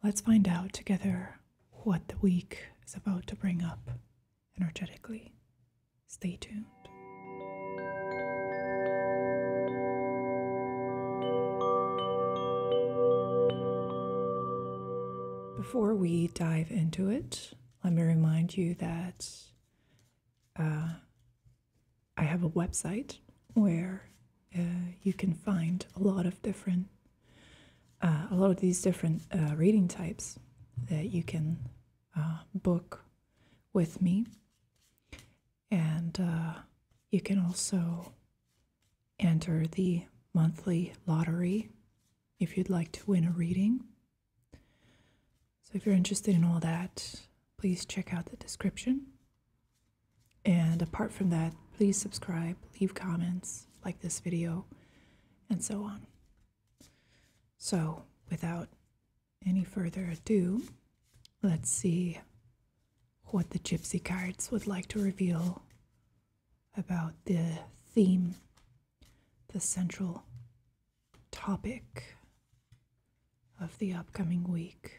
let's find out together what the week is about to bring up energetically. Stay tuned. Before we dive into it, let me remind you that I have a website where you can find a lot of these different reading types that you can book with me, and you can also enter the monthly lottery if you'd like to win a reading. So if you're interested in all that, please check out the description. And apart from that, please subscribe, leave comments, like this video, and so on. So without any further ado, let's see what the Gipsy cards would like to reveal about the theme, the central topic of the upcoming week.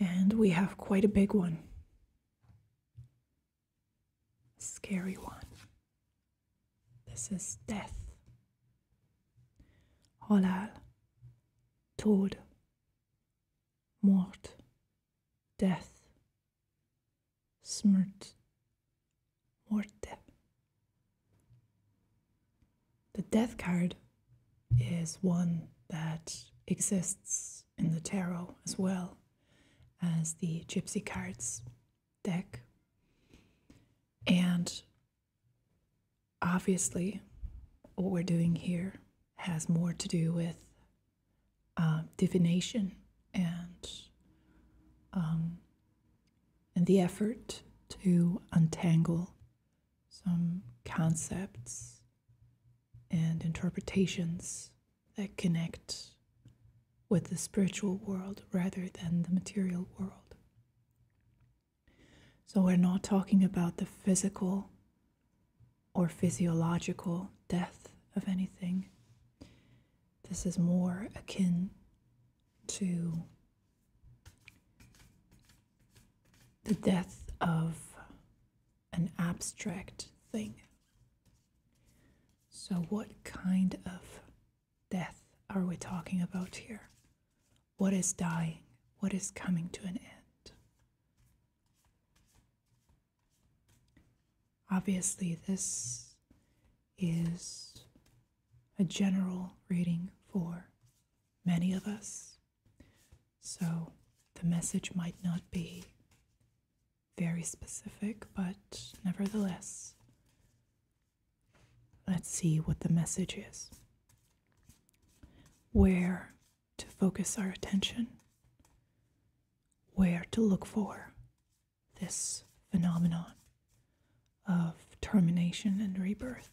And we have quite a big one. A scary one. This is death. Halál. Tod. Mort. Death. Smrt. Morte. The death card is one that exists in the tarot as well as the Gipsy cards deck. And obviously, what we're doing here has more to do with divination and the effort to untangle some concepts and interpretations that connect with the spiritual world rather than the material world. So we're not talking about the physical or physiological death of anything. This is more akin to the death of an abstract thing. So what kind of death are we talking about here? What is dying? What is coming to an end? Obviously, this is a general reading for many of us, so the message might not be very specific, but nevertheless, let's see what the message is. Where to focus our attention, where to look for this phenomenon of termination and rebirth.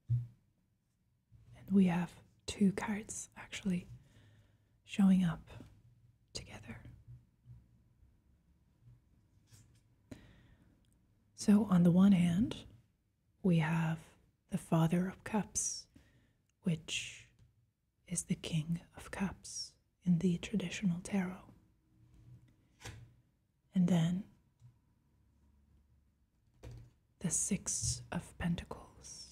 And we have two cards actually showing up together. So on the one hand, we have the Father of Cups, which is the King of Cups in the traditional tarot. And then the Six of Pentacles.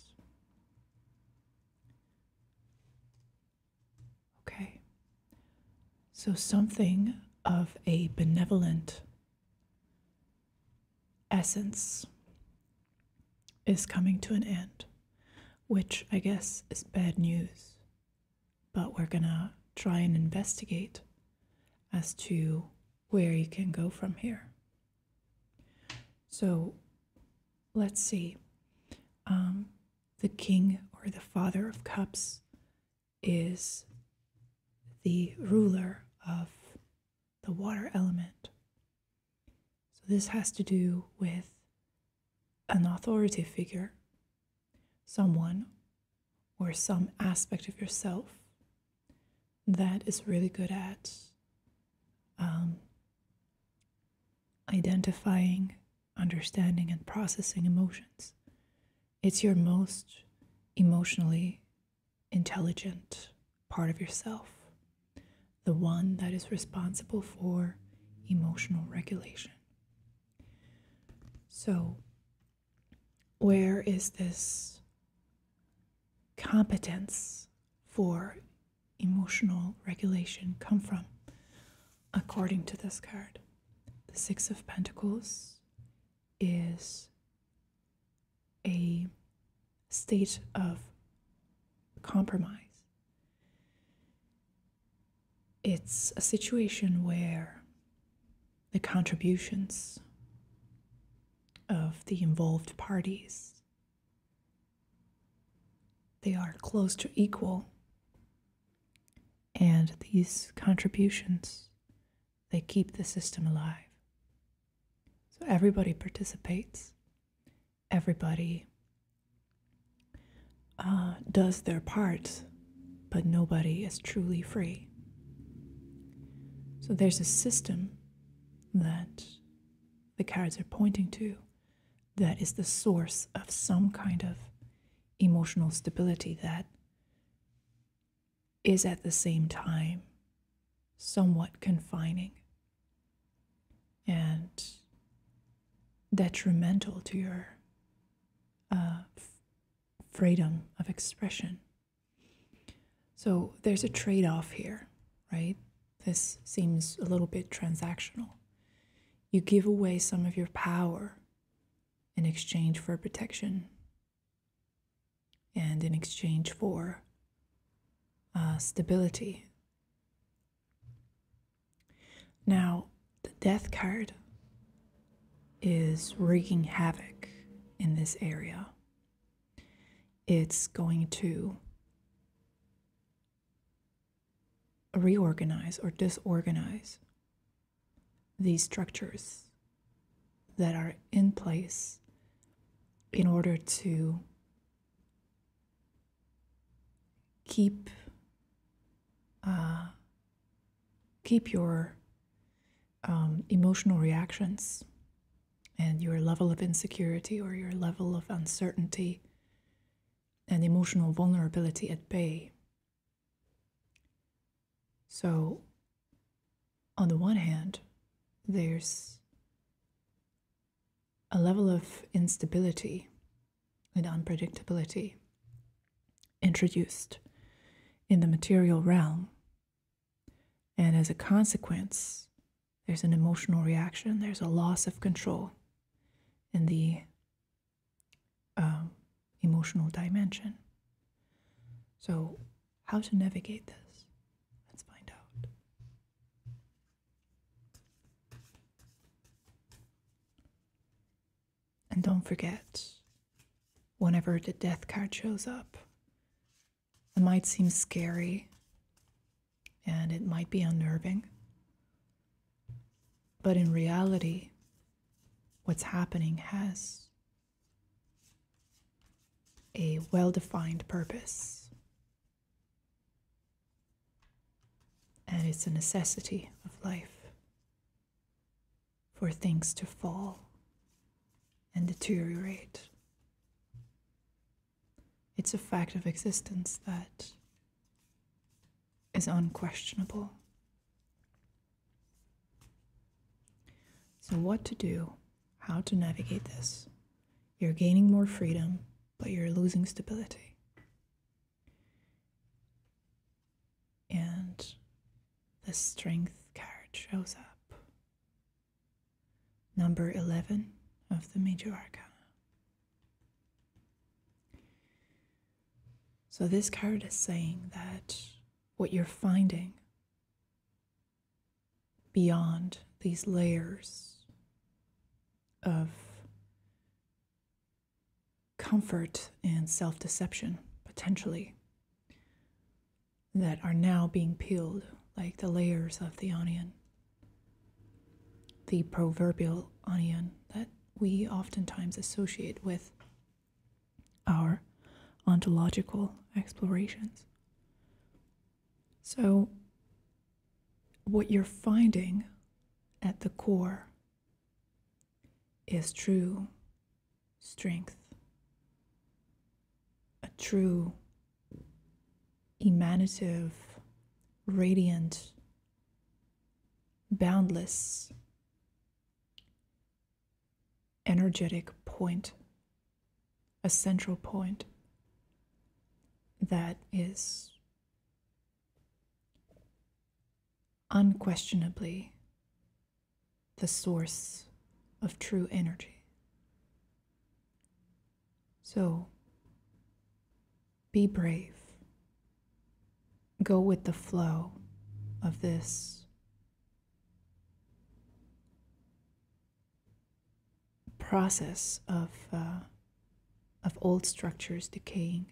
Okay. So something of a benevolent essence is coming to an end, which I guess is bad news, but we're gonna try and investigate as to where you can go from here. So let's see. The King or the Father of Cups is the ruler of the water element. So this has to do with an authority figure, someone or some aspect of yourself that is really good at identifying, understanding, and processing emotions. It's your most emotionally intelligent part of yourself, the one that is responsible for emotional regulation. So, where is this competence for emotional regulation come from? According to this card, the Six of Pentacles is a state of compromise. It's a situation where the contributions of the involved parties, they are close to equal, and these contributions, they keep the system alive. So everybody participates, everybody does their part, but nobody is truly free. So there's a system that the cards are pointing to that is the source of some kind of emotional stability that is at the same time somewhat confining and detrimental to your freedom of expression. So there's a trade-off here, right? This seems a little bit transactional. You give away some of your power in exchange for protection and in exchange for stability. Now, the Death card is wreaking havoc in this area. It's going to reorganize or disorganize these structures that are in place in order to keep your emotional reactions and your level of insecurity or your level of uncertainty and emotional vulnerability at bay. So, on the one hand, there's a level of instability and unpredictability introduced in the material realm. And as a consequence, there's an emotional reaction, there's a loss of control in the emotional dimension. So, how to navigate this? Let's find out. And don't forget, whenever the Death card shows up, it might seem scary and it might be unnerving, but in reality, what's happening has a well-defined purpose, and it's a necessity of life for things to fall and deteriorate. It's a fact of existence that is unquestionable. So what to do, how to navigate this? You're gaining more freedom, but you're losing stability. And the Strength card shows up. Number 11 of the Major Arcana. So this card is saying that what you're finding beyond these layers of comfort and self-deception, potentially, that are now being peeled like the layers of the onion, the proverbial onion that we oftentimes associate with our ontological explorations. So, what you're finding at the core is true strength, a true emanative, radiant, boundless, energetic point, a central point that is unquestionably the source of true energy. So be brave. Go with the flow of this process of old structures decaying.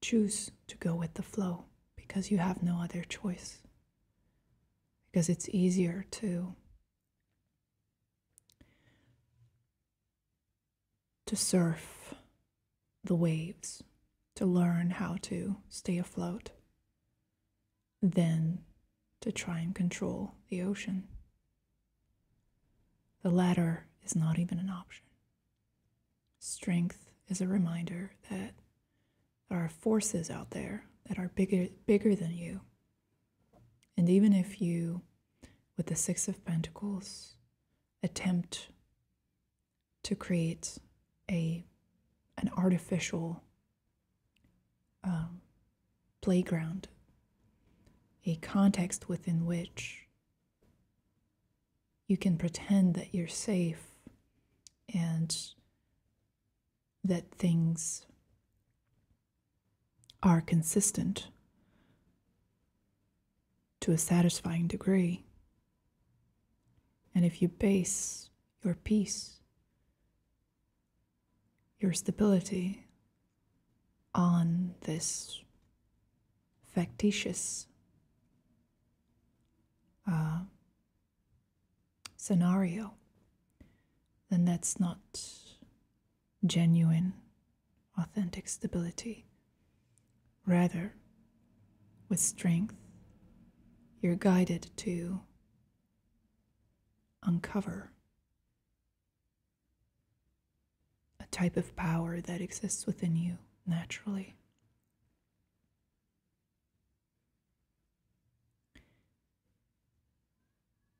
Choose to go with the flow because you have no other choice. Because it's easier to surf the waves, to learn how to stay afloat, than to try and control the ocean. The latter is not even an option. Strength is a reminder that there are forces out there that are bigger than you. And even if you, with the Six of Pentacles, attempt to create an artificial playground, a context within which you can pretend that you're safe and that things are consistent to a satisfying degree. And if you base your peace, your stability on this factitious scenario, then that's not genuine, authentic stability. Rather, with strength, you're guided to uncover a type of power that exists within you naturally.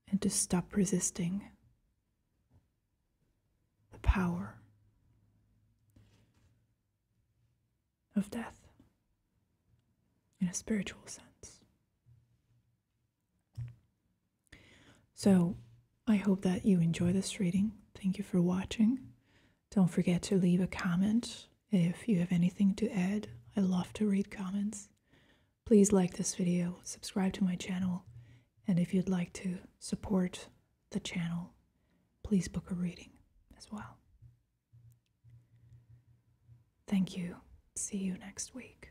And to stop resisting the power of death in a spiritual sense. So I hope that you enjoy this reading. Thank you for watching. Don't forget to leave a comment if you have anything to add. I love to read comments. Please like this video, subscribe to my channel, and if you'd like to support the channel, please book a reading as well. Thank you. See you next week.